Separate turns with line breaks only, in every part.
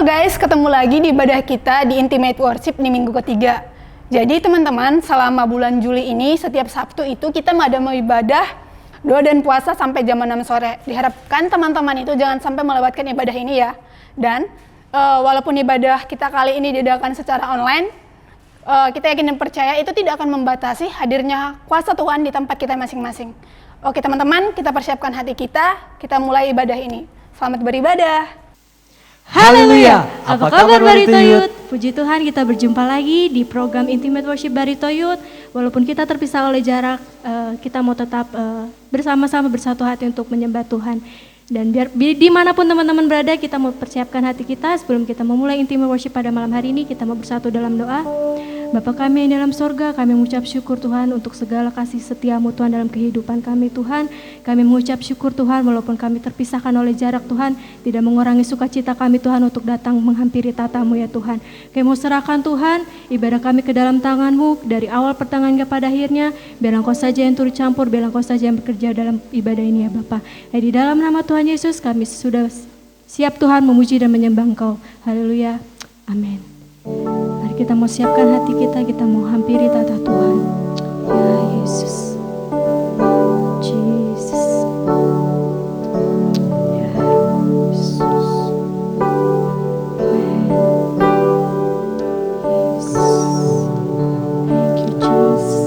Halo guys, ketemu lagi di ibadah kita di Intimate Worship di minggu ketiga. Jadi teman-teman, selama bulan Juli ini setiap Sabtu itu kita mau ibadah, doa dan puasa sampai jam 6 sore. Diharapkan teman-teman itu jangan sampai melewatkan ibadah ini ya. Dan walaupun ibadah kita kali ini diadakan secara online, kita yakin dan percaya itu tidak akan membatasi hadirnya kuasa Tuhan di tempat kita masing-masing. Oke teman-teman, kita persiapkan hati kita mulai ibadah ini. Selamat beribadah.
Haleluya, apa kabar Barito Youth? Puji Tuhan kita berjumpa lagi di program Intimate Worship Barito Youth. Walaupun kita terpisah oleh jarak, kita mau tetap bersama-sama bersatu hati untuk menyembah Tuhan. Dan biar dimanapun teman-teman berada, kita mau persiapkan hati kita sebelum kita memulai Intimate Worship pada malam hari ini. Kita mau bersatu dalam doa. Bapa kami yang dalam sorga, kami mengucap syukur Tuhan untuk segala kasih setiamu Tuhan dalam kehidupan kami Tuhan. Kami mengucap syukur Tuhan walaupun kami terpisahkan oleh jarak Tuhan, tidak mengurangi sukacita kami Tuhan untuk datang menghampiri tatamu ya Tuhan. Kami mau serahkan Tuhan ibadah kami ke dalam tangan-Mu dari awal pertengahan pada akhirnya. Biar Engkau saja yang turut campur, biar Engkau saja yang bekerja dalam ibadah ini ya Bapa. Di dalam nama Tuhan Yesus kami sudah siap Tuhan memuji dan menyembah Engkau. Haleluya, amin. Mari kita mau siapkan hati kita mau hampiri tata Tuhan. Ya Yesus, Jesus, ya Yesus, amen. Yes. Thank you Jesus.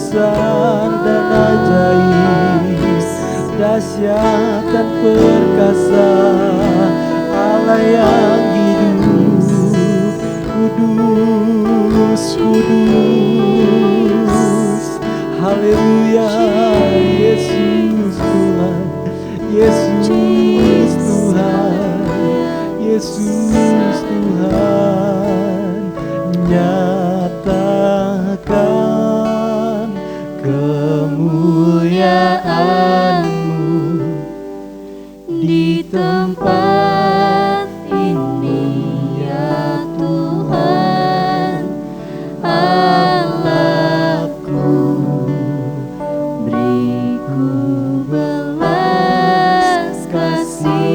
besar dan ajaib, dahsyat dan perkasa, Allah yang hidup, kudus, kudus. Haleluya, Yesus Tuhan, Yesus Tuhan, Yesus Tuhan. Nyatakan kemuliaan-Mu di tempat ini, ya Tuhan. Allahku, beriku belas kasihan-Mu.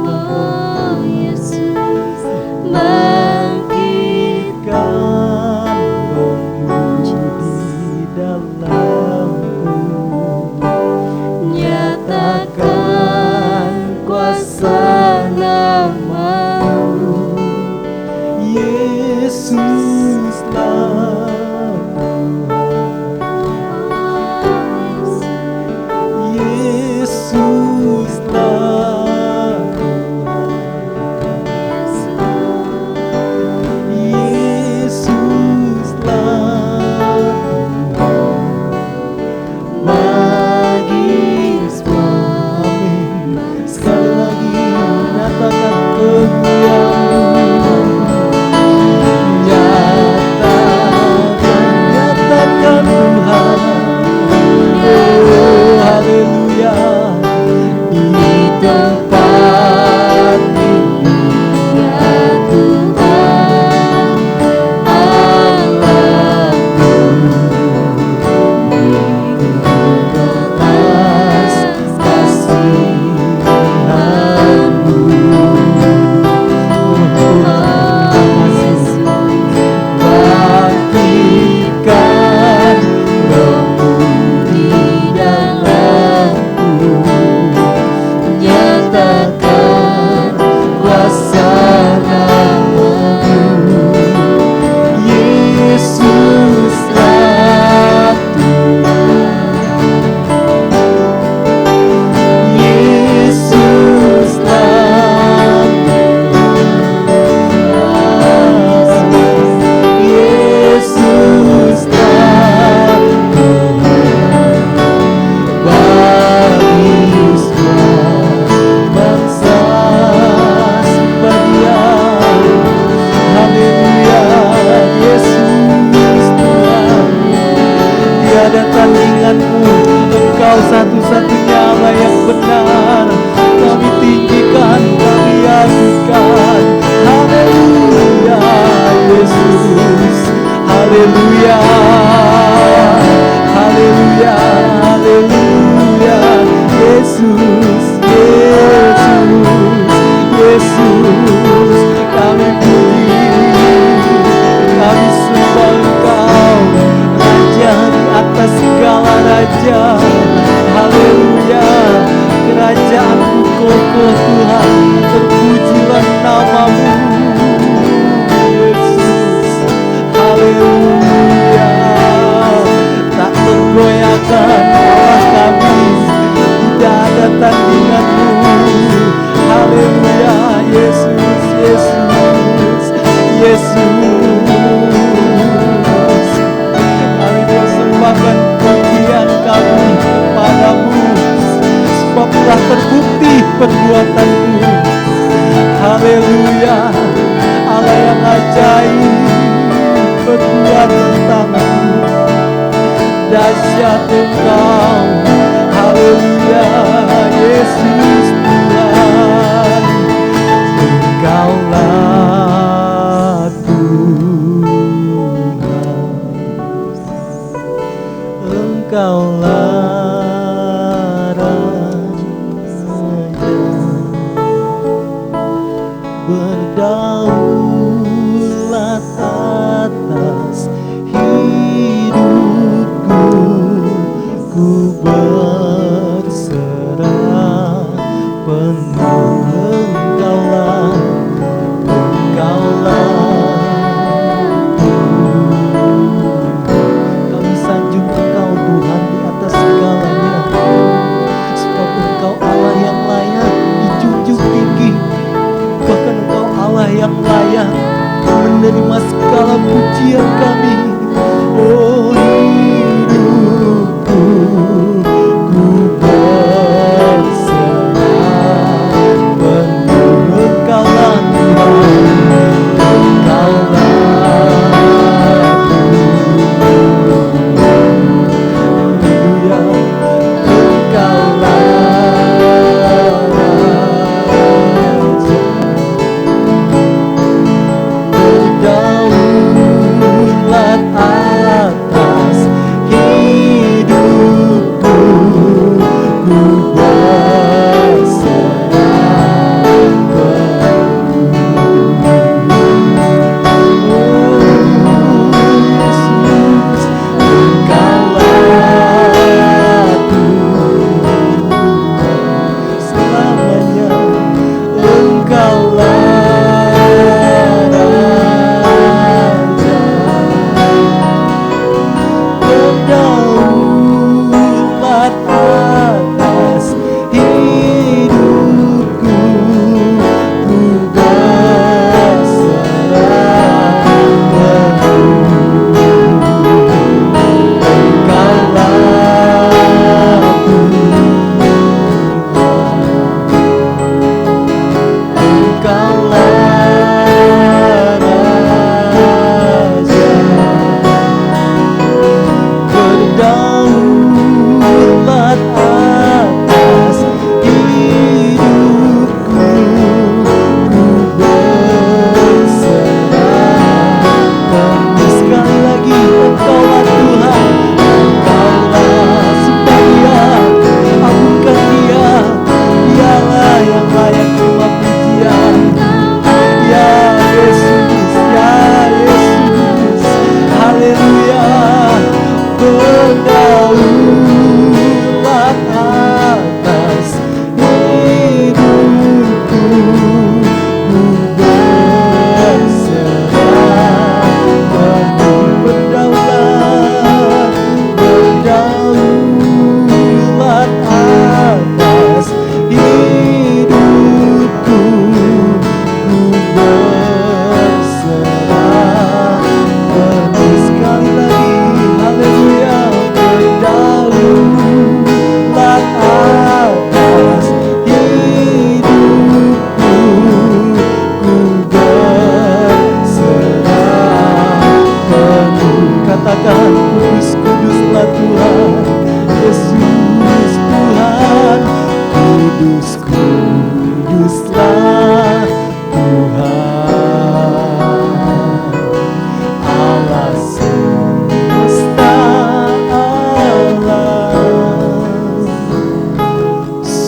Oh Yesus, bangkitkan Roh-Mu di dalamku, nyatakan kuasa nama-Mu. Yesuslah Tuhan, Yesuslah Tuhan, Yesuslah Tuhan. Bagi semua, amin. Sekali lagi nyatakan kemuliaan-Mu. Nyatakan Tuhan, oh haleluya, di tempat ini, ya Tuhan. Allahku, belas kasihan-Mu. Bangkitkan Roh-Mu di dalamku, nyatakan kuasa nama-Mu. Yesuslah Tuhan, Yesuslah Tuhan, Yesuslah Tuhan. Bagi semua bangsa sebagian, haleluya, Yesus Tuhan. Tiada tandingan-Mu, Engkau satu-satunya Allah yang benar. Kami tinggikan, kami agungkan, haleluya, Yesus, haleluya, haleluya, haleluya, Yesus, Yesus, Yesus. Kami puji, kami sembah Engkau, Raja di atas segala raja, haleluya. Kerajaan-Mu kokoh Tuhan, terpujilah nama-Mu, Yesus, haleluya. Tak tergoyahkan Allah kami, tidak ada tandingan-Mu, haleluya, Yesus, Yesus, Yesus. Kami persembahkan pujian kami kepadamu, sebab telah terbukti perbuatan-Mu, haleluya. Allah yang ajaib berbuat tentang-Mu, dahsyat Engkau, haleluya, Yesus Tuhan. Engkaulah Tuhan, Engkaulah Raja, berdaulat atas hidupku. Ku berserah penuh, Engkaulah, Engkaulah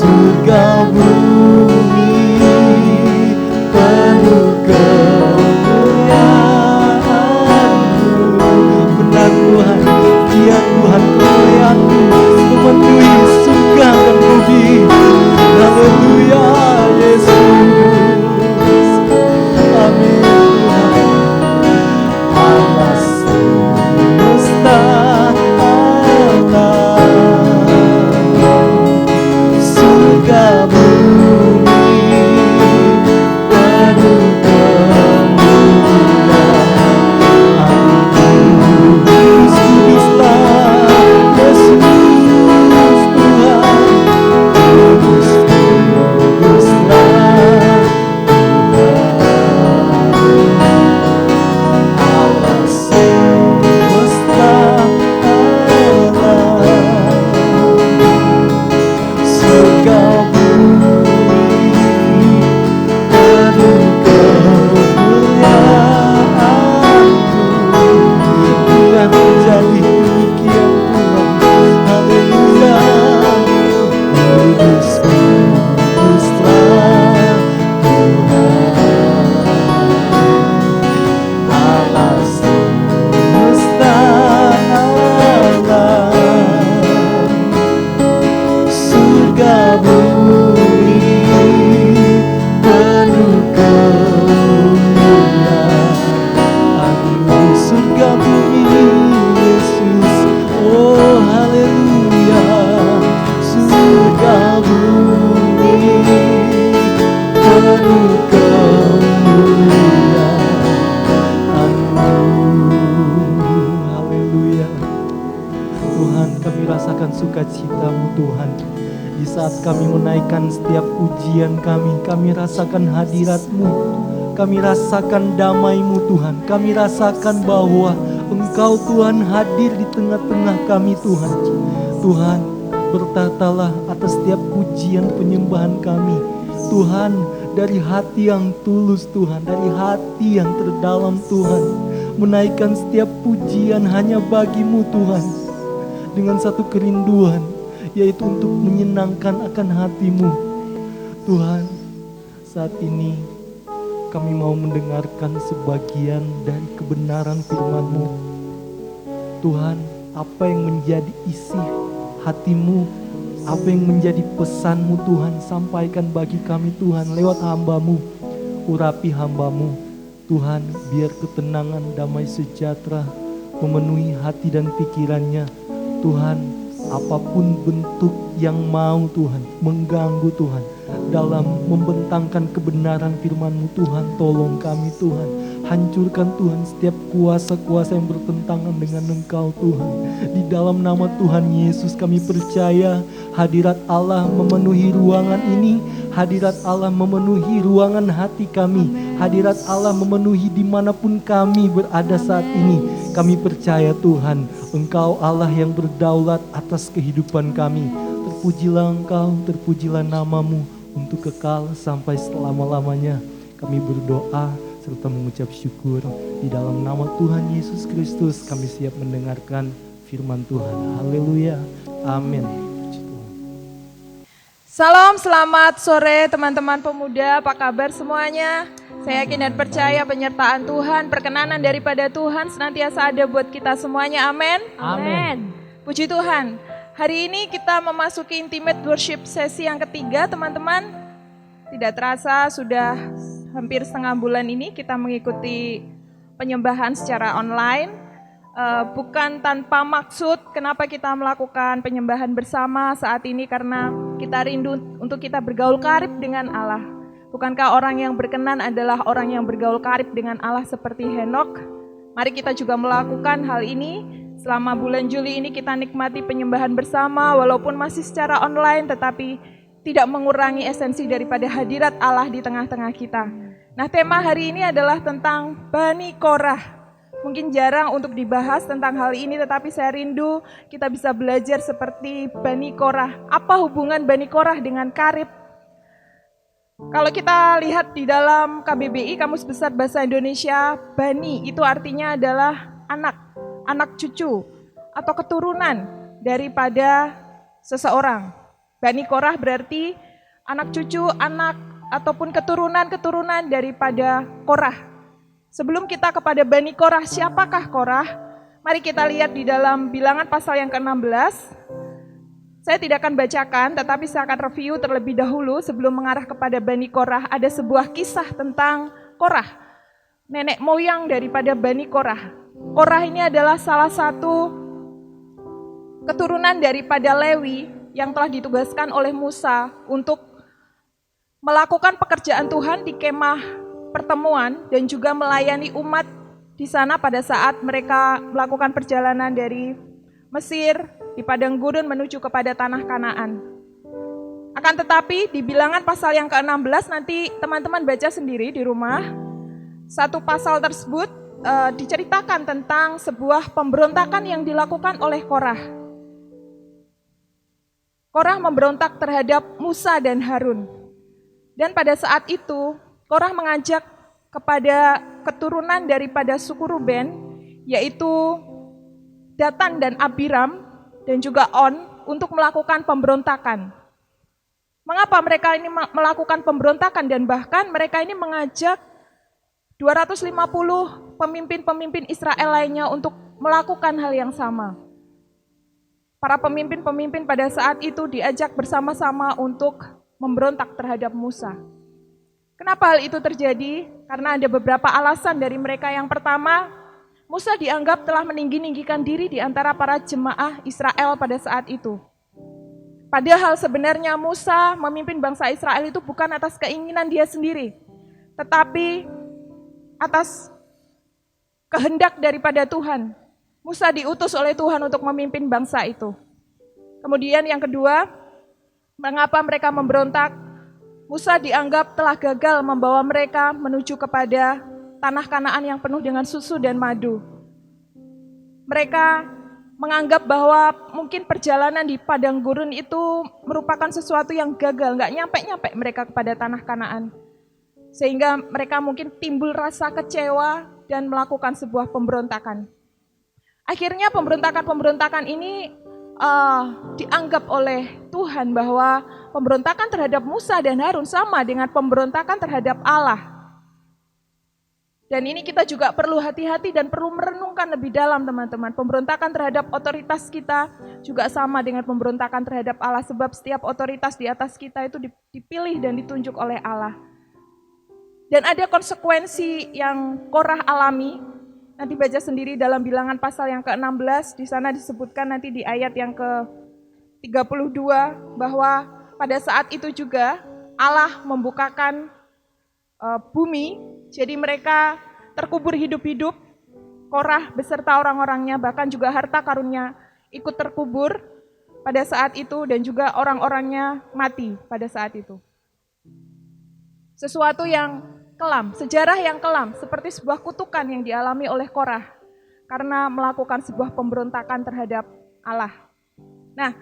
surga bumi penuh kemuliaan-Mu. Benar Tuhan, dia Tuhan kemuliaan-Mu memenuhi surga dan bumi. Haleluya Yesus. Amin Tuhan. Allah semesta alam, surga bumi penuh kemuliaan-Mu. Kuduslah Yesus Tuhan, kuduslah Allah semesta alam, surga bumi penuh kemuliaan-Mu. Biar terjadi demikian Tuhan. Haleluya. Kudus, kuduslah Tuhan, Allah semesta alam, surga bumi penuh kemuliaan-Mu. Surga bumi Yesus, oh haleluya. Surga bumi penuh kemuliaan-Mu. Haleluya. Tuhan, kami rasakan sukacita-Mu Tuhan. Di saat kami menaikkan setiap ujian kami rasakan hadirat-Mu. Kami rasakan damai-Mu Tuhan. Kami rasakan bahwa Engkau Tuhan hadir di tengah-tengah kami Tuhan. Tuhan, bertahtalah atas setiap pujian penyembahan kami. Tuhan, dari hati yang tulus Tuhan, dari hati yang terdalam Tuhan. Menaikkan setiap pujian hanya bagi-Mu Tuhan. Dengan satu kerinduan, yaitu untuk menyenangkan akan hati-Mu. Tuhan, saat ini kami mau mendengarkan sebagian dari kebenaran firman-Mu. Tuhan, apa yang menjadi isi hati-Mu, apa yang menjadi pesan-Mu Tuhan, sampaikan bagi kami Tuhan lewat hamba-Mu. Urapi hamba-Mu Tuhan, biar ketenangan, damai sejahtera memenuhi hati dan pikirannya. Tuhan, apapun bentuk yang mau Tuhan mengganggu Tuhan dalam membentangkan kebenaran firman-Mu Tuhan, tolong kami Tuhan. Hancurkan Tuhan setiap kuasa-kuasa yang bertentangan dengan Engkau Tuhan. Di dalam nama Tuhan Yesus kami percaya hadirat Allah memenuhi ruangan ini. Hadirat Allah memenuhi ruangan hati kami. Hadirat Allah memenuhi dimanapun kami berada saat ini. Kami percaya Tuhan, Engkau Allah yang berdaulat atas kehidupan kami. Terpujilah Engkau, terpujilah nama-Mu untuk kekal sampai selama-lamanya. Kami berdoa serta mengucap syukur di dalam nama Tuhan Yesus Kristus. Kami siap mendengarkan firman Tuhan. Haleluya. Amin. Puji Tuhan.
Salam, selamat sore teman-teman pemuda, apa kabar semuanya? Saya yakin dan percaya penyertaan Tuhan, perkenanan daripada Tuhan senantiasa ada buat kita semuanya, amin?
Amin.
Puji Tuhan, hari ini kita memasuki intimate worship sesi yang ketiga teman-teman. Tidak terasa sudah hampir setengah bulan ini kita mengikuti penyembahan secara online. Bukan tanpa maksud kenapa kita melakukan penyembahan bersama saat ini, karena kita rindu untuk kita bergaul karib dengan Allah. Bukankah orang yang berkenan adalah orang yang bergaul karib dengan Allah seperti Henokh? Mari kita juga melakukan hal ini. Selama bulan Juli ini kita nikmati penyembahan bersama walaupun masih secara online, tetapi tidak mengurangi esensi daripada hadirat Allah di tengah-tengah kita. Nah, tema hari ini adalah tentang Bani Korah. Mungkin jarang untuk dibahas tentang hal ini, tetapi saya rindu kita bisa belajar seperti Bani Korah. Apa hubungan Bani Korah dengan karib? Kalau kita lihat di dalam KBBI, Kamus Besar Bahasa Indonesia, Bani itu artinya adalah anak, anak cucu, atau keturunan daripada seseorang. Bani Korah berarti anak cucu, anak ataupun keturunan-keturunan daripada Korah. Sebelum kita kepada Bani Korah, siapakah Korah? Mari kita lihat di dalam Bilangan pasal yang ke-16. Saya tidak akan bacakan, tetapi saya akan review terlebih dahulu sebelum mengarah kepada Bani Korah. Ada sebuah kisah tentang Korah, nenek moyang daripada Bani Korah. Korah ini adalah salah satu keturunan daripada Lewi yang telah ditugaskan oleh Musa untuk melakukan pekerjaan Tuhan di kemah pertemuan dan juga melayani umat di sana pada saat mereka melakukan perjalanan dari Mesir di padang gurun menuju kepada tanah Kanaan. Akan tetapi di Bilangan pasal yang ke-16 nanti teman-teman baca sendiri di rumah. Satu pasal tersebut diceritakan tentang sebuah pemberontakan yang dilakukan oleh Korah. Korah memberontak terhadap Musa dan Harun. Dan pada saat itu Korah mengajak kepada keturunan daripada suku Ruben, yaitu Datan dan Abiram dan juga On untuk melakukan pemberontakan. Mengapa mereka ini melakukan pemberontakan dan bahkan mereka ini mengajak 250 pemimpin-pemimpin Israel lainnya untuk melakukan hal yang sama. Para pemimpin-pemimpin pada saat itu diajak bersama-sama untuk memberontak terhadap Musa. Kenapa hal itu terjadi? Karena ada beberapa alasan dari mereka. Yang pertama, Musa dianggap telah meninggi-ninggikan diri di antara para jemaah Israel pada saat itu. Padahal sebenarnya Musa memimpin bangsa Israel itu bukan atas keinginan dia sendiri, tetapi atas kehendak daripada Tuhan. Musa diutus oleh Tuhan untuk memimpin bangsa itu. Kemudian yang kedua, mengapa mereka memberontak? Musa dianggap telah gagal membawa mereka menuju kepada tanah Kanaan yang penuh dengan susu dan madu. Mereka menganggap bahwa mungkin perjalanan di padang gurun itu merupakan sesuatu yang gagal, nggak nyampe-nyampe mereka kepada tanah Kanaan. Sehingga mereka mungkin timbul rasa kecewa dan melakukan sebuah pemberontakan. Akhirnya pemberontakan ini dianggap oleh Tuhan bahwa pemberontakan terhadap Musa dan Harun sama dengan pemberontakan terhadap Allah. Dan ini kita juga perlu hati-hati dan perlu merenungkan lebih dalam teman-teman. Pemberontakan terhadap otoritas kita juga sama dengan pemberontakan terhadap Allah. Sebab setiap otoritas di atas kita itu dipilih dan ditunjuk oleh Allah. Dan ada konsekuensi yang Korah alami. Nanti baca sendiri dalam Bilangan pasal yang ke-16. Di sana disebutkan nanti di ayat yang ke-32 bahwa pada saat itu juga Allah membukakan bumi. Jadi mereka terkubur hidup-hidup, Korah beserta orang-orangnya, bahkan juga harta karunnya ikut terkubur pada saat itu dan juga orang-orangnya mati pada saat itu. Sesuatu yang kelam, sejarah yang kelam, seperti sebuah kutukan yang dialami oleh Korah karena melakukan sebuah pemberontakan terhadap Allah. Nah,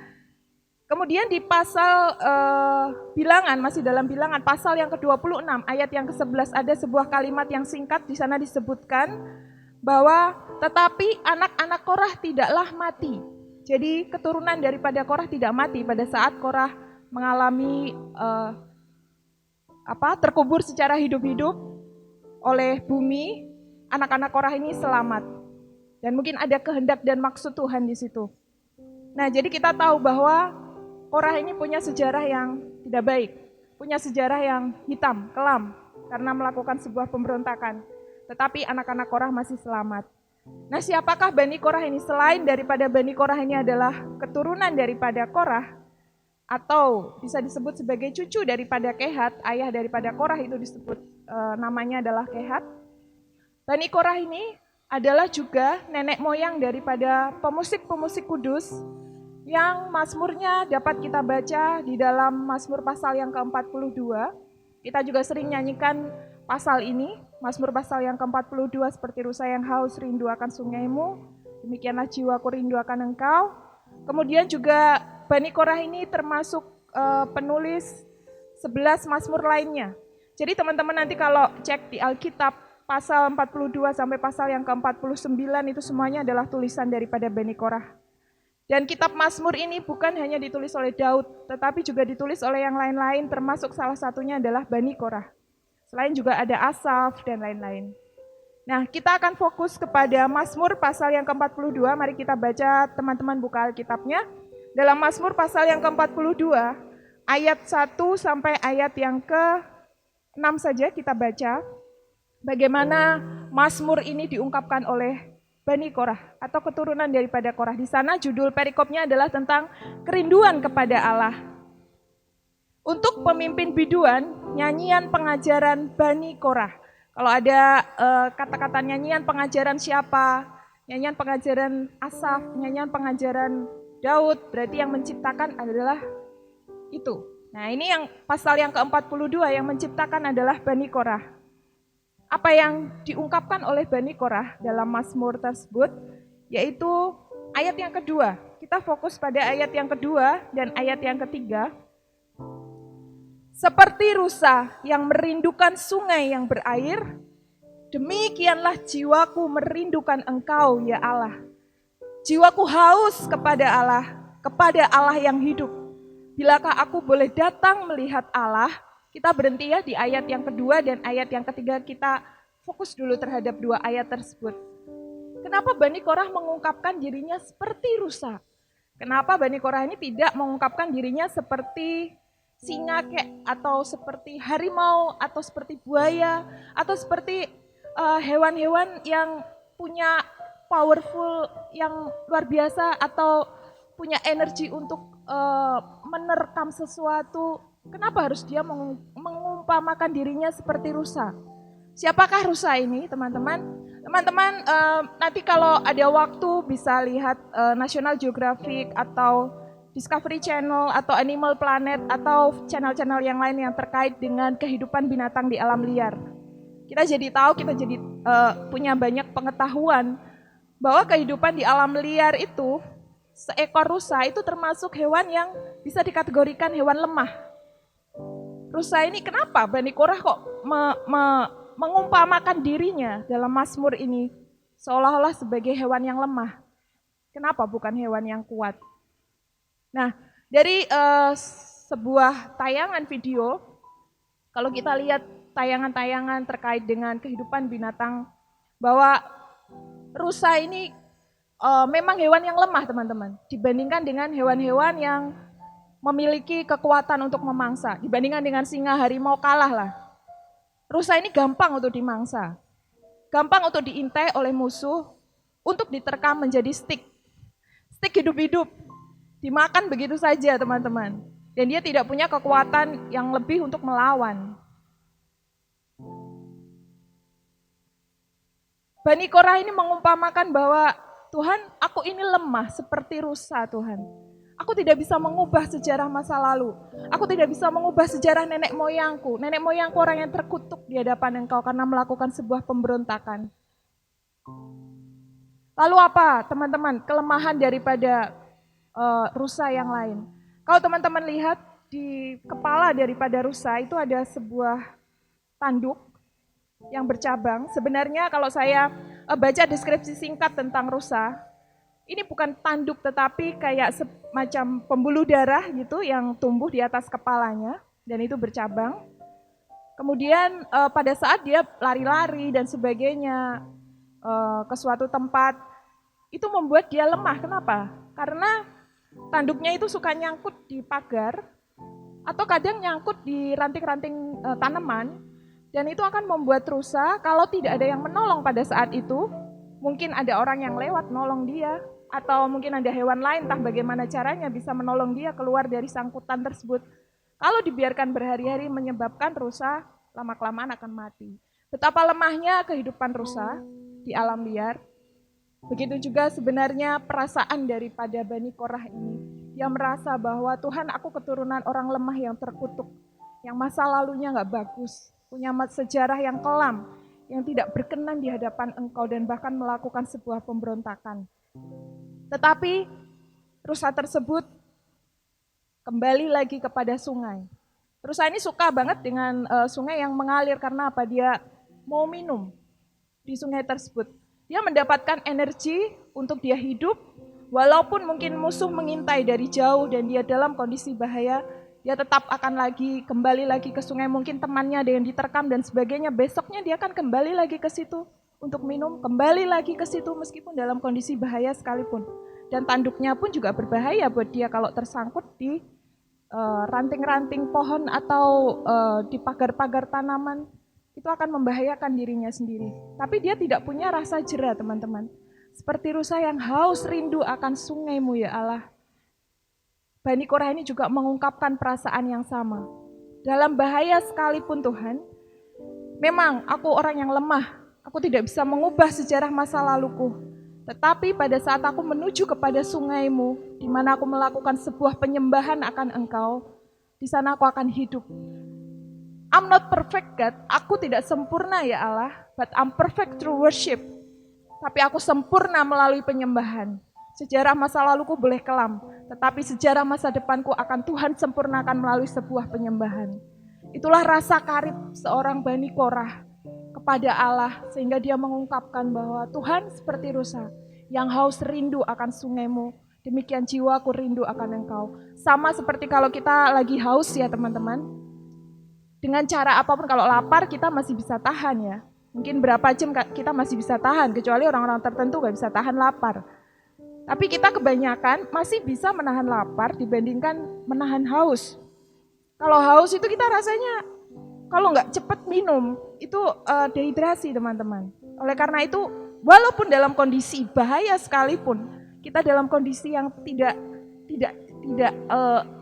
kemudian di pasal Bilangan, masih dalam Bilangan, pasal yang ke-26, ayat yang ke-11 ada sebuah kalimat yang singkat, di sana disebutkan bahwa tetapi anak-anak Korah tidaklah mati. Jadi keturunan daripada Korah tidak mati pada saat Korah mengalami terkubur secara hidup-hidup oleh bumi, anak-anak Korah ini selamat. Dan mungkin ada kehendak dan maksud Tuhan di situ. Nah, jadi kita tahu bahwa Korah ini punya sejarah yang tidak baik, punya sejarah yang hitam, kelam, karena melakukan sebuah pemberontakan. Tetapi anak-anak Korah masih selamat. Nah, siapakah Bani Korah ini? Selain daripada Bani Korah ini adalah keturunan daripada Korah, atau bisa disebut sebagai cucu daripada Kehat, ayah daripada Korah itu disebut namanya adalah Kehat. Bani Korah ini adalah juga nenek moyang daripada pemusik-pemusik kudus, yang mazmurnya dapat kita baca di dalam Mazmur pasal yang ke-42. Kita juga sering nyanyikan pasal ini, Mazmur pasal yang ke-42, seperti rusa yang haus rindu akan sungaimu, demikianlah jiwaku rindu akan engkau. Kemudian juga Bani Korah ini termasuk penulis 11 mazmur lainnya. Jadi teman-teman nanti kalau cek di Alkitab, pasal 42 sampai pasal yang ke-49 itu semuanya adalah tulisan daripada Bani Korah. Dan kitab Mazmur ini bukan hanya ditulis oleh Daud, tetapi juga ditulis oleh yang lain-lain, termasuk salah satunya adalah Bani Korah. Selain juga ada Asaf dan lain-lain. Nah, kita akan fokus kepada Mazmur pasal yang ke-42. Mari kita baca, teman-teman buka Alkitabnya. Dalam Mazmur pasal yang ke-42, ayat 1 sampai ayat yang ke-6 saja kita baca. Bagaimana Mazmur ini diungkapkan oleh Bani Korah atau keturunan daripada Korah. Di sana judul perikopnya adalah tentang kerinduan kepada Allah. Untuk pemimpin biduan, nyanyian pengajaran Bani Korah. Kalau ada kata-kata nyanyian pengajaran siapa, nyanyian pengajaran Asaf, nyanyian pengajaran Daud, berarti yang menciptakan adalah itu. Nah, ini yang pasal yang ke-42 yang menciptakan adalah Bani Korah. Apa yang diungkapkan oleh Bani Korah dalam Mazmur tersebut, yaitu ayat yang kedua. Kita fokus pada ayat yang kedua dan ayat yang ketiga. Seperti rusa yang merindukan sungai yang berair, demikianlah jiwaku merindukan Engkau, ya Allah. Jiwaku haus kepada Allah yang hidup. Bilakah aku boleh datang melihat Allah? Kita berhenti ya di ayat yang kedua dan ayat yang ketiga, kita fokus dulu terhadap dua ayat tersebut. Kenapa Bani Korah mengungkapkan dirinya seperti rusa? Kenapa Bani Korah ini tidak mengungkapkan dirinya seperti singa atau seperti harimau atau seperti buaya atau seperti hewan-hewan yang punya powerful yang luar biasa atau punya energi untuk menerkam sesuatu? Kenapa harus dia mengumpamakan dirinya seperti rusa? Siapakah rusa ini, teman-teman? Teman-teman, nanti kalau ada waktu bisa lihat National Geographic atau Discovery Channel atau Animal Planet atau channel-channel yang lain yang terkait dengan kehidupan binatang di alam liar. Kita jadi tahu, kita jadi punya banyak pengetahuan bahwa kehidupan di alam liar itu, seekor rusa itu termasuk hewan yang bisa dikategorikan hewan lemah. Rusa ini kenapa Bani Korah kok mengumpamakan dirinya dalam Mazmur ini seolah-olah sebagai hewan yang lemah? Kenapa bukan hewan yang kuat? Nah, dari sebuah tayangan video, kalau kita lihat tayangan-tayangan terkait dengan kehidupan binatang, bahwa rusa ini memang hewan yang lemah, teman-teman, dibandingkan dengan hewan-hewan yang memiliki kekuatan untuk memangsa. Dibandingkan dengan singa, harimau kalah lah. Rusa ini gampang untuk dimangsa. Gampang untuk diintai oleh musuh, untuk diterkam menjadi stik. Stik hidup-hidup. Dimakan begitu saja, teman-teman. Dan dia tidak punya kekuatan yang lebih untuk melawan. Bani Korah ini mengumpamakan bahwa Tuhan, aku ini lemah seperti rusa, Tuhan. Aku tidak bisa mengubah sejarah masa lalu. Aku tidak bisa mengubah sejarah nenek moyangku. Nenek moyangku orang yang terkutuk di hadapan Engkau karena melakukan sebuah pemberontakan. Lalu apa, teman-teman, kelemahan daripada rusa yang lain? Kalau teman-teman lihat di kepala daripada rusa itu ada sebuah tanduk yang bercabang. Sebenarnya kalau saya baca deskripsi singkat tentang rusa, ini bukan tanduk tetapi kayak semacam pembuluh darah gitu yang tumbuh di atas kepalanya dan itu bercabang. Kemudian pada saat dia lari-lari dan sebagainya ke suatu tempat, itu membuat dia lemah. Kenapa? Karena tanduknya itu suka nyangkut di pagar atau kadang nyangkut di ranting-ranting tanaman dan itu akan membuat rusa kalau tidak ada yang menolong pada saat itu, mungkin ada orang yang lewat nolong dia, atau mungkin ada hewan lain, entah bagaimana caranya bisa menolong dia keluar dari sangkutan tersebut. Kalau dibiarkan berhari-hari menyebabkan rusa lama-kelamaan akan mati. Betapa lemahnya kehidupan rusa di alam liar. Begitu juga sebenarnya perasaan daripada Bani Korah ini. Dia merasa bahwa Tuhan, aku keturunan orang lemah yang terkutuk, yang masa lalunya gak bagus, punya sejarah yang kelam, yang tidak berkenan di hadapan Engkau dan bahkan melakukan sebuah pemberontakan. Tetapi rusa tersebut kembali lagi kepada sungai. Rusa ini suka banget dengan sungai yang mengalir karena apa? Dia mau minum di sungai tersebut. Dia mendapatkan energi untuk dia hidup, Walaupun mungkin musuh mengintai dari jauh dan dia dalam kondisi bahaya, dia tetap akan kembali lagi ke sungai. Mungkin temannya ada yang diterkam dan sebagainya, besoknya dia akan kembali lagi ke situ untuk minum, kembali lagi ke situ meskipun dalam kondisi bahaya sekalipun. Dan tanduknya pun juga berbahaya buat dia kalau tersangkut di ranting-ranting pohon atau di pagar-pagar tanaman. Itu akan membahayakan dirinya sendiri. Tapi dia tidak punya rasa jera, teman-teman. Seperti rusa yang haus rindu akan sungaimu ya Allah. Bani Korah ini juga mengungkapkan perasaan yang sama. Dalam bahaya sekalipun Tuhan, memang aku orang yang lemah. Aku tidak bisa mengubah sejarah masa laluku. Tetapi pada saat aku menuju kepada sungaimu, di mana aku melakukan sebuah penyembahan akan Engkau, di sana aku akan hidup. I'm not perfect God, aku tidak sempurna ya Allah, but I'm perfect through worship. Tapi aku sempurna melalui penyembahan. Sejarah masa laluku boleh kelam, tetapi sejarah masa depanku akan Tuhan sempurnakan melalui sebuah penyembahan. Itulah rasa karib seorang Bani Korah kepada Allah, sehingga dia mengungkapkan bahwa Tuhan seperti rusa yang haus rindu akan sungaimu, demikian jiwaku rindu akan Engkau. Sama seperti kalau kita lagi haus ya teman-teman, dengan cara apapun, kalau lapar kita masih bisa tahan ya. Mungkin berapa jam kita masih bisa tahan, kecuali orang-orang tertentu gak bisa tahan lapar. Tapi kita kebanyakan masih bisa menahan lapar dibandingkan menahan haus. Kalau haus itu kita rasanya, kalau gak cepat minum, itu dehidrasi teman-teman. Oleh karena itu, walaupun dalam kondisi bahaya sekalipun, kita dalam kondisi yang tidak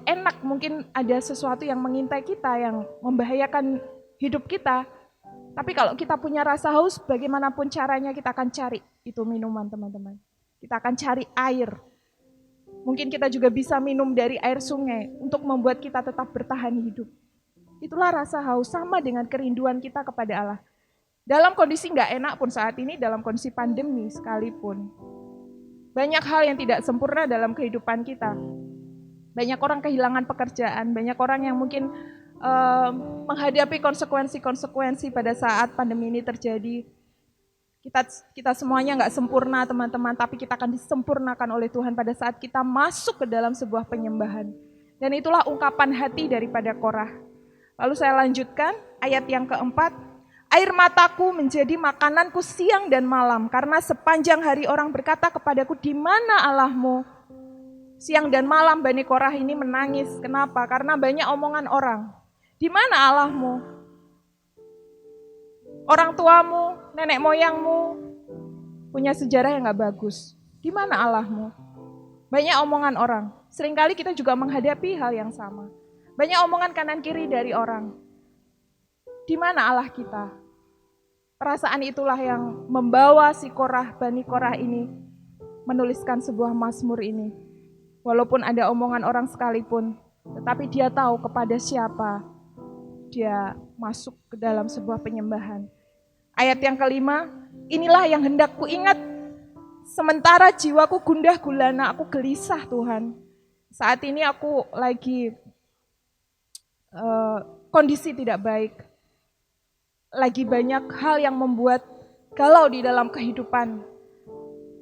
enak, mungkin ada sesuatu yang mengintai kita, yang membahayakan hidup kita. Tapi kalau kita punya rasa haus, bagaimanapun caranya kita akan cari itu minuman teman-teman. Kita akan cari air. Mungkin kita juga bisa minum dari air sungai untuk membuat kita tetap bertahan hidup. Itulah rasa haus, sama dengan kerinduan kita kepada Allah. Dalam kondisi nggak enak pun saat ini, dalam kondisi pandemi sekalipun. Banyak hal yang tidak sempurna dalam kehidupan kita. Banyak orang kehilangan pekerjaan, banyak orang yang mungkin menghadapi konsekuensi-konsekuensi pada saat pandemi ini terjadi. Kita semuanya nggak sempurna teman-teman, tapi kita akan disempurnakan oleh Tuhan pada saat kita masuk ke dalam sebuah penyembahan. Dan itulah ungkapan hati daripada Korah. Lalu saya lanjutkan ayat yang keempat. Air mataku menjadi makananku siang dan malam, karena sepanjang hari orang berkata kepadaku, di mana Allahmu? Siang dan malam Bani Korah ini menangis. Kenapa? Karena banyak omongan orang. Di mana Allahmu? Orang tuamu, nenek moyangmu punya sejarah yang gak bagus. Di mana Allahmu? Banyak omongan orang. Seringkali kita juga menghadapi hal yang sama. Banyak omongan kanan kiri dari orang. Di mana Allah kita? Perasaan itulah yang membawa si Korah, Bani Korah ini menuliskan sebuah mazmur ini. Walaupun ada omongan orang sekalipun, tetapi dia tahu kepada siapa dia masuk ke dalam sebuah penyembahan. Ayat yang kelima, inilah yang hendak ku ingat, sementara jiwaku gundah gulana, aku gelisah Tuhan. Saat ini aku lagi kondisi tidak baik. Lagi banyak hal yang membuat galau di dalam kehidupan.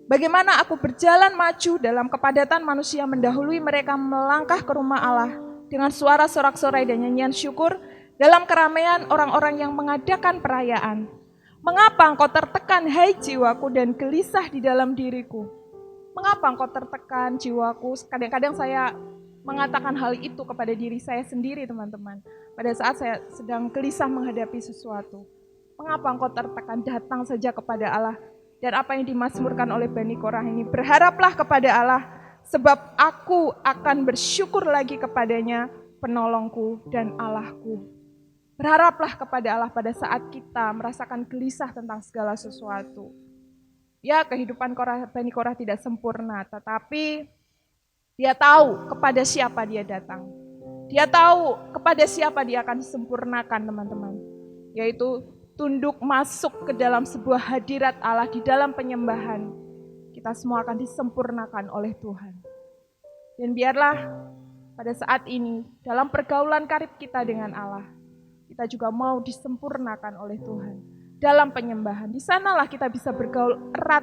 Bagaimana aku berjalan maju dalam kepadatan manusia mendahului mereka melangkah ke rumah Allah dengan suara sorak-sorai dan nyanyian syukur dalam keramaian orang-orang yang mengadakan perayaan. Mengapa engkau tertekan hai jiwaku dan gelisah di dalam diriku? Mengapa engkau tertekan jiwaku? Kadang-kadang saya mengatakan hal itu kepada diri saya sendiri teman-teman. Pada saat saya sedang gelisah menghadapi sesuatu. Mengapa engkau tertekan? Datang saja kepada Allah. Dan apa yang dimazmurkan oleh Bani Korah ini, berharaplah kepada Allah, sebab aku akan bersyukur lagi kepadanya, penolongku dan Allahku. Berharaplah kepada Allah pada saat kita merasakan gelisah tentang segala sesuatu. Ya, kehidupan Bani Korah tidak sempurna, tetapi dia tahu kepada siapa dia datang. Dia tahu kepada siapa dia akan disempurnakan teman-teman. Yaitu tunduk masuk ke dalam sebuah hadirat Allah di dalam penyembahan. Kita semua akan disempurnakan oleh Tuhan. Dan biarlah pada saat ini dalam pergaulan karib kita dengan Allah, kita juga mau disempurnakan oleh Tuhan dalam penyembahan. Di sanalah kita bisa bergaul erat,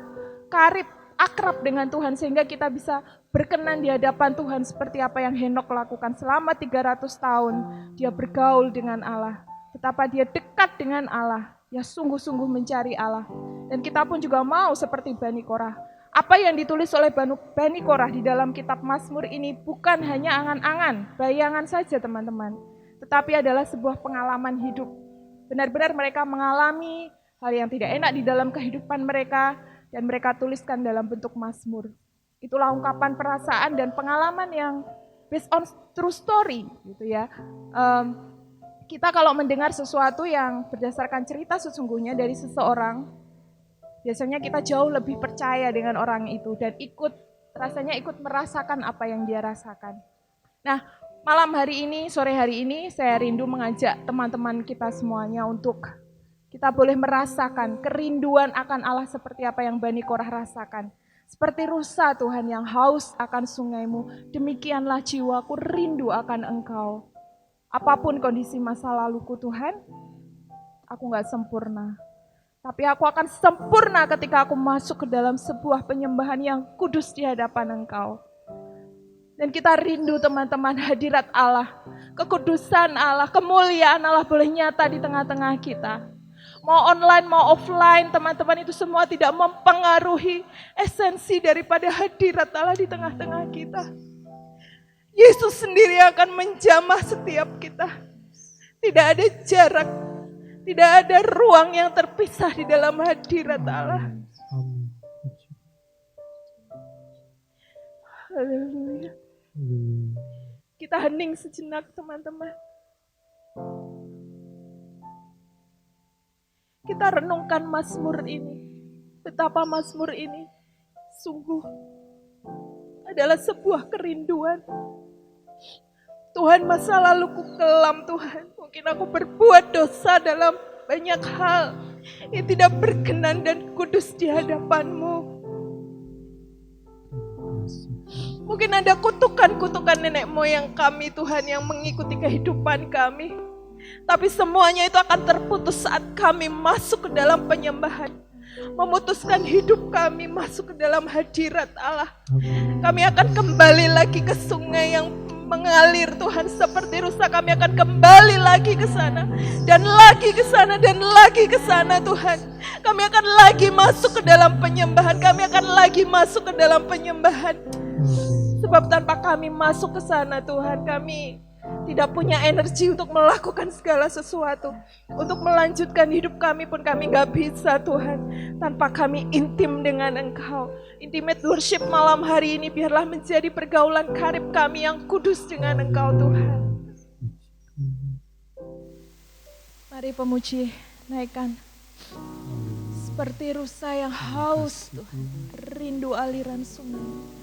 karib, akrab dengan Tuhan sehingga kita bisa berkenan di hadapan Tuhan seperti apa yang Henok lakukan selama 300 tahun. Dia bergaul dengan Allah. Betapa dia dekat dengan Allah. Ya sungguh-sungguh mencari Allah. Dan kita pun juga mau seperti Bani Korah. Apa yang ditulis oleh Bani Korah di dalam kitab Mazmur ini bukan hanya angan-angan, bayangan saja teman-teman. Tetapi adalah sebuah pengalaman hidup. Benar-benar mereka mengalami hal yang tidak enak di dalam kehidupan mereka. Dan mereka tuliskan dalam bentuk Mazmur. Itulah ungkapan perasaan dan pengalaman yang based on true story, gitu ya. Kita kalau mendengar sesuatu yang berdasarkan cerita sesungguhnya dari seseorang, biasanya kita jauh lebih percaya dengan orang itu dan rasanya ikut merasakan apa yang dia rasakan. Nah, malam hari ini, sore hari ini, saya rindu mengajak teman-teman kita semuanya untuk kita boleh merasakan kerinduan akan Allah seperti apa yang Bani Korah rasakan. Seperti rusa Tuhan yang haus akan sungaimu, demikianlah jiwaku rindu akan Engkau. Apapun kondisi masa laluku Tuhan, aku gak sempurna. Tapi aku akan sempurna ketika aku masuk ke dalam sebuah penyembahan yang kudus di hadapan Engkau. Dan kita rindu teman-teman hadirat Allah, kekudusan Allah, kemuliaan Allah boleh nyata di tengah-tengah kita. Mau online, mau offline, teman-teman itu semua tidak mempengaruhi esensi daripada hadirat Allah di tengah-tengah kita. Yesus sendiri akan menjamah setiap kita. Tidak ada jarak, tidak ada ruang yang terpisah di dalam hadirat Allah. Haleluya. Kita hening sejenak teman-teman. Kita renungkan Mazmur ini. Betapa Mazmur ini sungguh adalah sebuah kerinduan. Tuhan, masa laluku kelam Tuhan. Mungkin aku berbuat dosa dalam banyak hal yang tidak berkenan dan kudus di hadapan-Mu. Mungkin ada kutukan-kutukan nenek moyang kami Tuhan yang mengikuti kehidupan kami. Tapi semuanya itu akan terputus saat kami masuk ke dalam penyembahan. Memutuskan hidup kami masuk ke dalam hadirat Allah. Kami akan kembali lagi ke sungai yang mengalir Tuhan. Seperti rusa kami akan kembali lagi ke sana. Dan lagi ke sana dan lagi ke sana Tuhan. Kami akan lagi masuk ke dalam penyembahan. Kami akan lagi masuk ke dalam penyembahan. Sebab tanpa kami masuk ke sana Tuhan, kami tidak punya energi untuk melakukan segala sesuatu. Untuk melanjutkan hidup kami pun kami gak bisa Tuhan. Tanpa kami intim dengan Engkau. Intimate worship malam hari ini biarlah menjadi pergaulan karib kami yang kudus dengan Engkau Tuhan. Mari pemuji naikkan. Seperti rusa yang haus Tuhan. Rindu aliran sungai.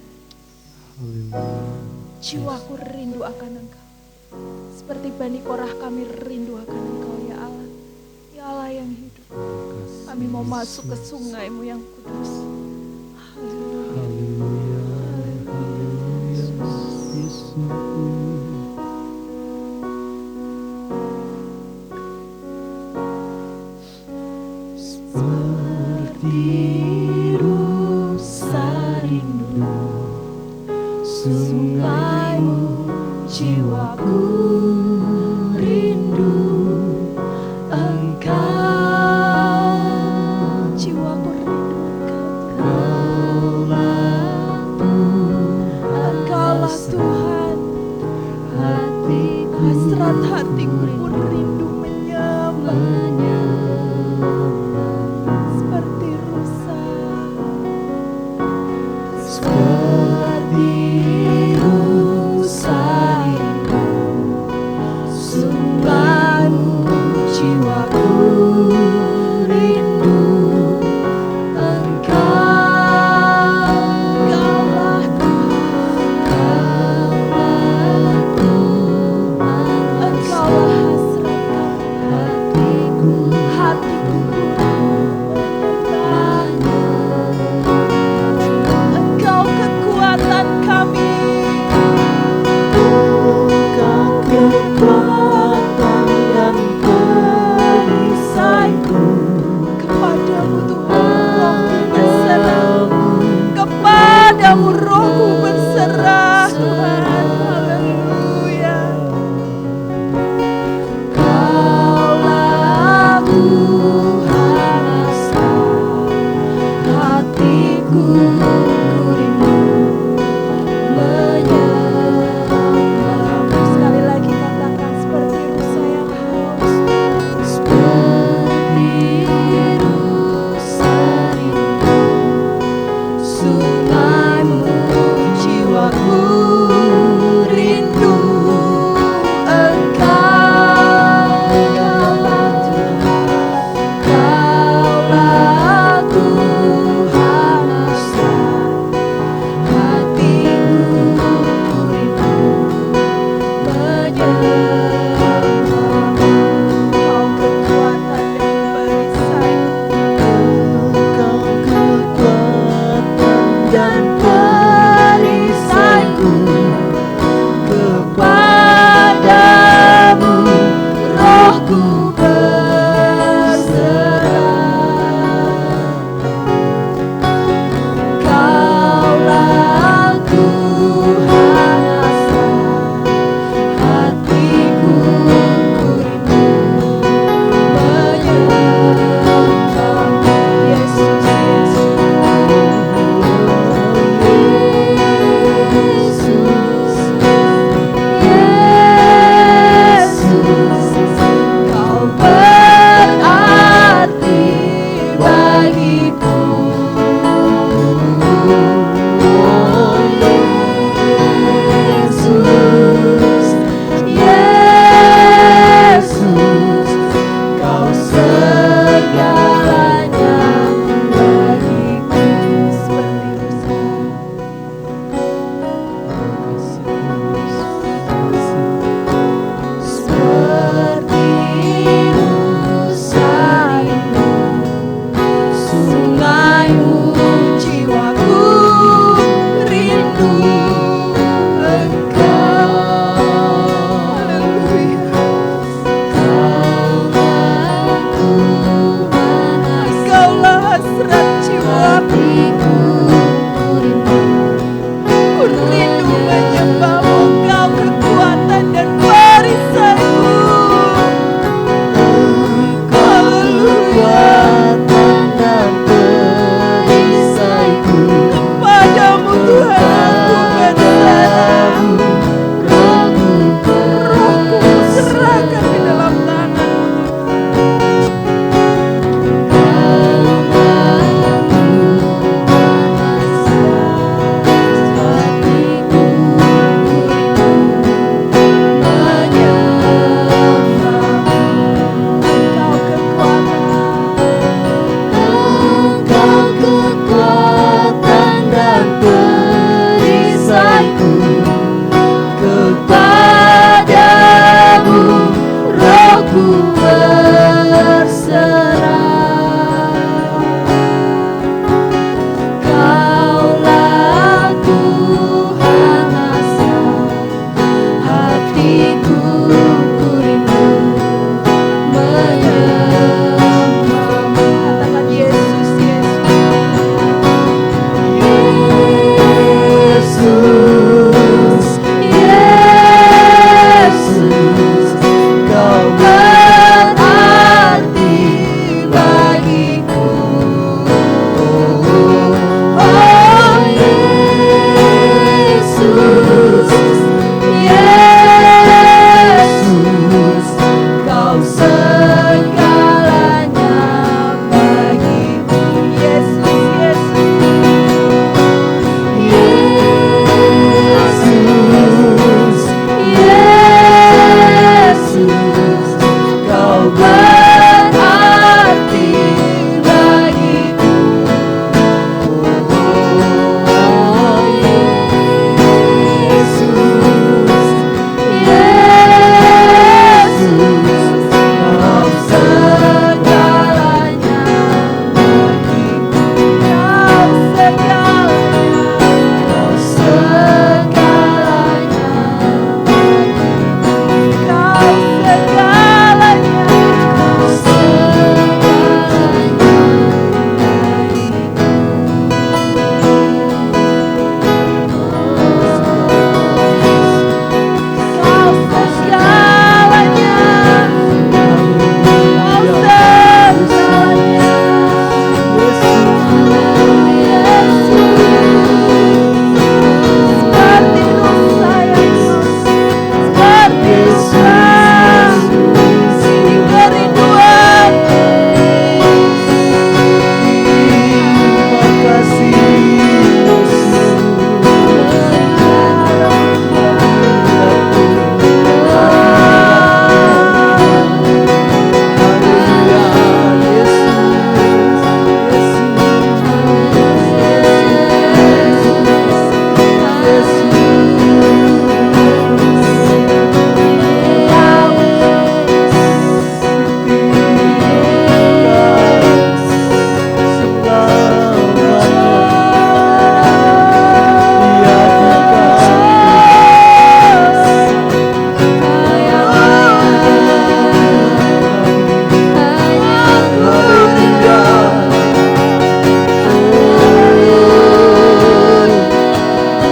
Jiwaku rindu akan Engkau. Seperti Bani Korah kami rindu akan Engkau ya Allah. Ya Allah yang hidup. Kami mau masuk ke sungai-Mu yang kudus. Haleluya. Seperti rusa rindu sungai-Mu, jiwaku rindu Engkau. Jiwaku rindu Engkaulah Tuhan. Hasrat hatiku pun rindu menyembah. Seperti rusa. Seperti rusa rindu sungai-Mu, jiwaku rindu Engkau. Engkaulah Tuhan. Engkaulah hasrat hatiku. Hatiku menyembahnya. Engkau kekuatan kami. Kekuatan dan perisaiku. Kepadamu Tuhan rohku berserah.
ku berserah. Kaulah Tuhan asa hatiku, ku rindu menyembahmu. Katakan Yesus, Yesus, Yesus, Kau berarti bagiku. Oh Yesus, Yesus, Kau segalanya bagiku. Yesus, Yesus, Yesus, Kau berarti bagiku. Oh Yesus, Yesus, Kau segalanya bagiku. Kau segalanya, Kau segalanya bagiku. Kau segalanya, Kau segalanya bagiku. Kau segalanya, Kau segalanya.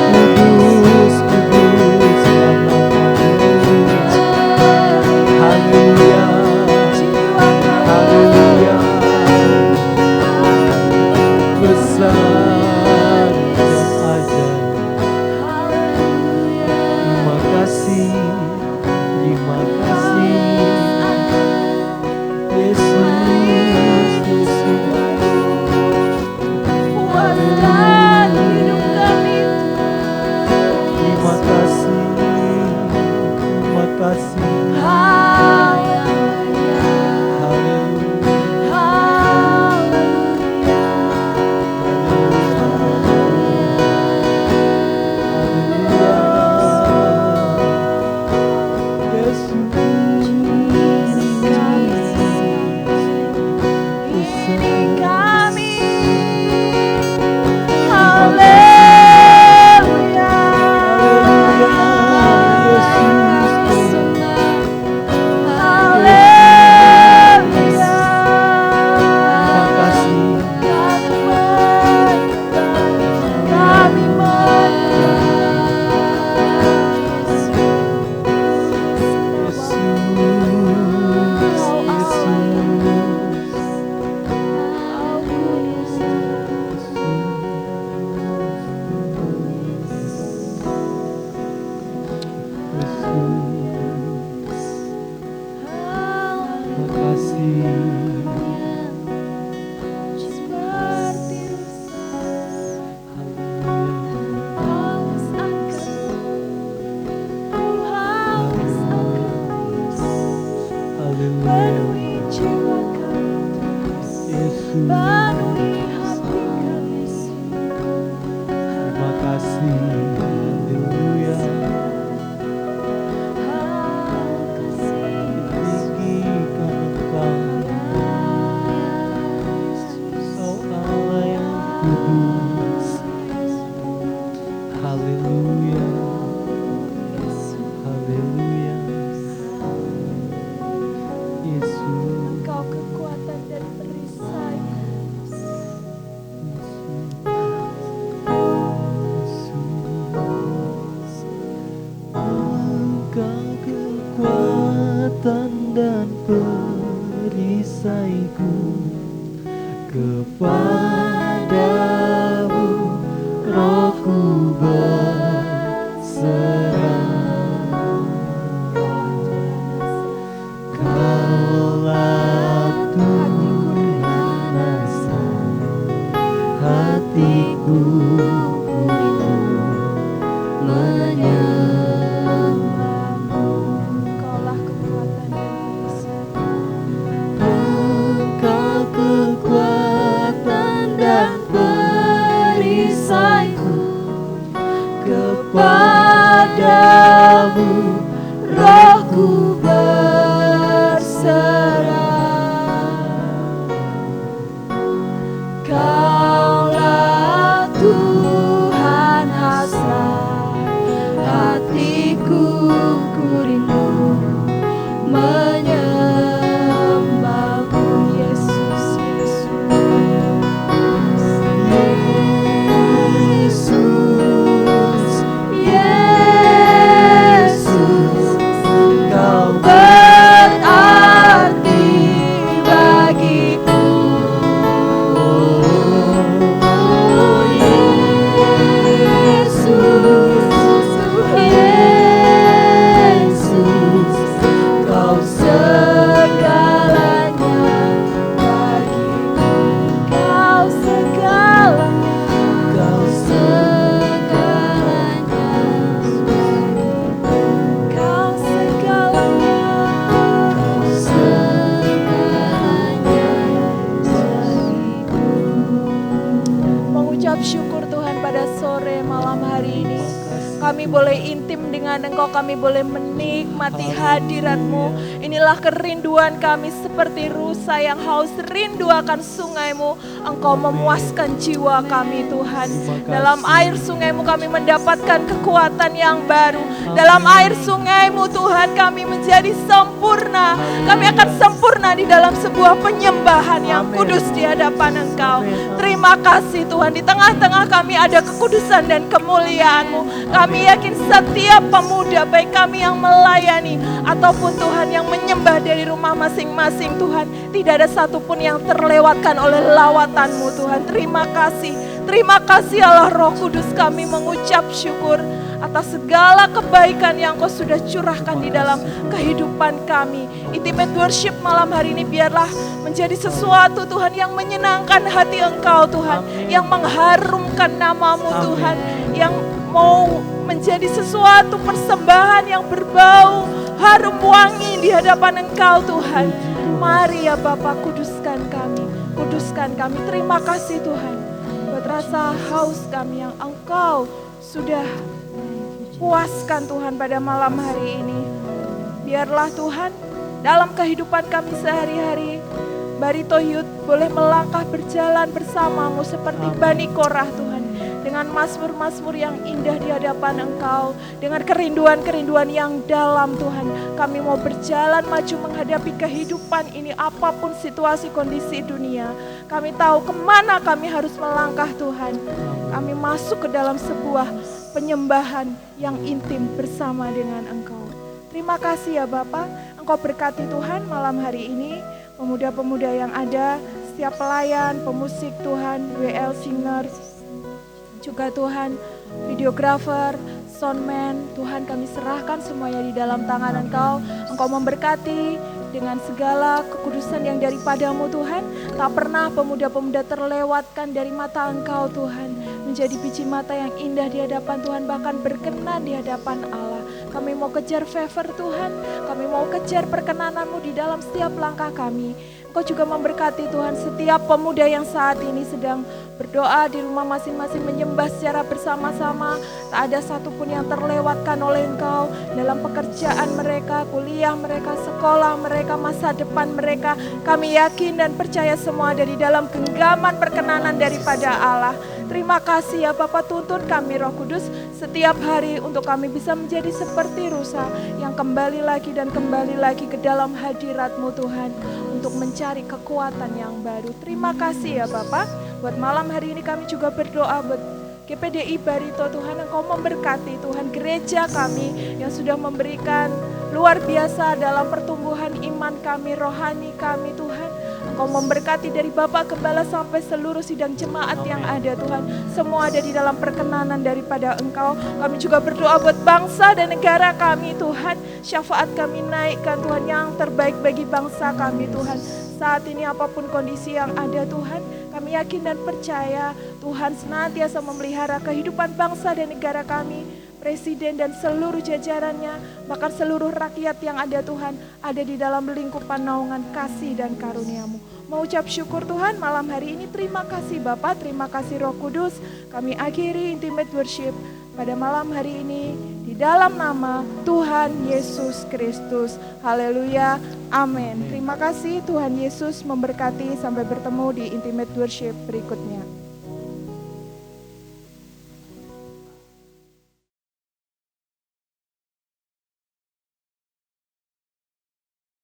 Seperti dosa yang seperti ini kerinduan.
Terima kasih
Engkau kekuatan dan perisai.
Engkau kekuatan dan perisaiku, kepadamu rohku berserah. Kaulah Tuhan asa hatiku, menyembahmu.
Engkaulah kekuatan dan perisai.
Engkau kekuatan dan perisaiku, kepadamu rohku berserah. Kaulah Tuhan hasrat hatiku, ku rindu menyembahmu.
Yesus, Yesus.
Yesus, Yesus, Kau berarti bagiku. Oh, Yesus, Yesus, Kau segalanya bagiku.
Kau segalanya.
Kau segalanya.
Kau segalanya. Mengucap syukur Tuhan pada sore malam hari ini. Kami boleh intim dengan Engkau, kami boleh menikmati hadirat-Mu. Inilah kerinduan kami seperti rusa yang haus rindu akan sungai-Mu. Engkau memuaskan jiwa kami Tuhan. Dalam air sungai-Mu kami mendapatkan kekuatan yang baru. Dalam air sungai-Mu Tuhan kami menjadi sempurna. Kami akan sempurna di dalam sebuah penyembahan yang kudus di hadapan Engkau. Terima kasih Tuhan, di tengah-tengah kami ada kekudusan dan kemuliaan-Mu. Kami yakin setiap pemuda, baik kami yang melayani ataupun Tuhan yang menyembah dari rumah masing-masing Tuhan, tidak ada satupun yang terlewatkan oleh lawatan-Mu Tuhan. Terima kasih Allah Roh Kudus, kami mengucap syukur atas segala kebaikan yang Kau sudah curahkan di dalam kehidupan kami. Intimate worship malam hari ini biarlah menjadi sesuatu Tuhan yang menyenangkan hati Engkau Tuhan, yang mengharumkan nama-Mu Tuhan, yang mau menjadi sesuatu persembahan yang berbau harum wangi di hadapan Engkau Tuhan. Mari ya Bapa, kuduskan kami. Terima kasih Tuhan buat rasa haus kami yang Engkau sudah puaskan Tuhan pada malam hari ini. Biarlah Tuhan dalam kehidupan kami sehari-hari, Barito Youth boleh melangkah berjalan bersama-Mu seperti Bani Korah Tuhan, dengan mazmur-mazmur yang indah di hadapan Engkau, dengan kerinduan-kerinduan yang dalam Tuhan. Kami mau berjalan maju menghadapi kehidupan ini, apapun situasi kondisi dunia. Kami tahu kemana kami harus melangkah Tuhan. Kami masuk ke dalam sebuah penyembahan yang intim bersama dengan Engkau. Terima kasih ya Bapak, Engkau berkati Tuhan malam hari ini, pemuda-pemuda yang ada, setiap pelayan, pemusik Tuhan, WL Singer, juga Tuhan, videografer, soundman, Tuhan kami serahkan semuanya di dalam tangan Engkau. Engkau memberkati dengan segala kekudusan yang daripada-Mu Tuhan. Tak pernah pemuda-pemuda terlewatkan dari mata Engkau Tuhan, menjadi biji mata yang indah di hadapan Tuhan, bahkan berkenan di hadapan Allah. Kami mau kejar favor Tuhan, kami mau kejar perkenanan-Mu di dalam setiap langkah kami. Engkau juga memberkati Tuhan setiap pemuda yang saat ini sedang berdoa di rumah masing-masing, menyembah secara bersama-sama. Tak ada satupun yang terlewatkan oleh Engkau dalam pekerjaan mereka, kuliah mereka, sekolah mereka, masa depan mereka. Kami yakin dan percaya semua ada di dalam genggaman perkenanan daripada Allah. Terima kasih ya Bapa, tuntun kami Roh Kudus setiap hari untuk kami bisa menjadi seperti rusa yang kembali lagi dan kembali lagi ke dalam hadirat-Mu Tuhan untuk mencari kekuatan yang baru. Terima kasih ya Bapa. Buat malam hari ini kami juga berdoa buat GPDI Barito Tuhan, Engkau memberkati Tuhan gereja kami yang sudah memberikan luar biasa dalam pertumbuhan iman kami, rohani kami Tuhan. Engkau memberkati dari Bapak Gembala sampai seluruh sidang jemaat yang ada Tuhan. Semua ada di dalam perkenanan daripada Engkau. Kami juga berdoa buat bangsa dan negara kami Tuhan. Syafaat kami naikkan Tuhan yang terbaik bagi bangsa kami Tuhan. Saat ini apapun kondisi yang ada Tuhan, kami yakin dan percaya Tuhan senantiasa memelihara kehidupan bangsa dan negara kami, Presiden dan seluruh jajarannya, bahkan seluruh rakyat yang ada Tuhan, ada di dalam lingkupan naungan kasih dan karunia-Mu. Mengucap syukur Tuhan malam hari ini, terima kasih Bapa, terima kasih Roh Kudus. Kami akhiri intimate worship pada malam hari ini di dalam nama Tuhan Yesus Kristus. Haleluya, amin. Terima kasih, Tuhan Yesus memberkati. Sampai bertemu di intimate worship berikutnya.